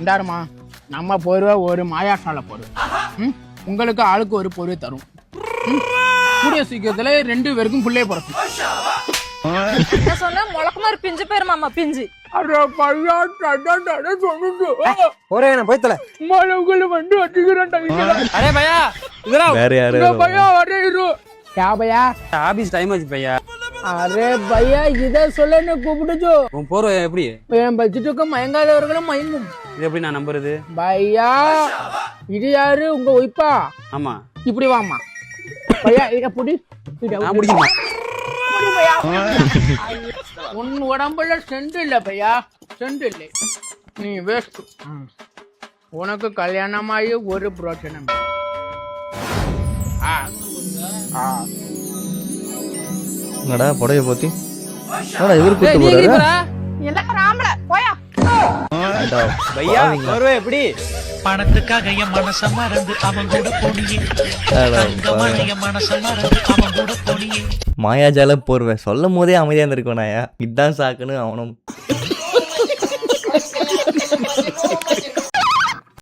இந்தாருமா, நம்ம போர்வை ஒரு மாயாசால போடுவோம். உங்களுக்கு ஆளுக்கு ஒரு பொருள் தரும். கூடிய சீக்கிரத்துல 2 பேருக்கும் புள்ளைய பிறக்கும். சொன்ன முழக்கமா பிஞ்சு பேரு மாமா பிஞ்சு. ஒரே போய்த்தல மலவுகளை வந்து அடிக்கிறேன். அரே பையா இதெல்லாம் வேற யாரு பையா வரையிரு. யா பையா, ஆபீஸ் டைம் ஆச்சு பையா. அரே பையா, இத சொல்ல என்ன கூப்பிடுச்சோ? உன் போர்வை எப்படி? என் பட்ஜெட்டுக்கு மயங்காதவர்களும் மயங்கும். இது எப்படி நான் நம்புறது? பையா, இது யாரு? உங்க ஒய்ப்பா? ஆமா. இப்படி வாமா பையா, இத புடி. நான் பிடிக்குமா? உன் உடம்புல செண்டு இல்ல பையா, செண்டு இல்லை. நீ வேஸ்ட். உனக்கு கல்யாணமாயி ஒரு பிரோஜனம். என்னடா புடைய போத்தி இவரு கூட்டு போறாரு. பையா போர்வை எப்படி? பணத்துக்காக என் மனச மறந்து அவன் கூட போனியே, என் மனச மறந்து அவன் கூட போனியே. மாயாஜால போர்வேன் சொல்லும் போதே அமைதியா இருந்திருக்கோனாயா. இதான் சாக்குன்னு அவனும்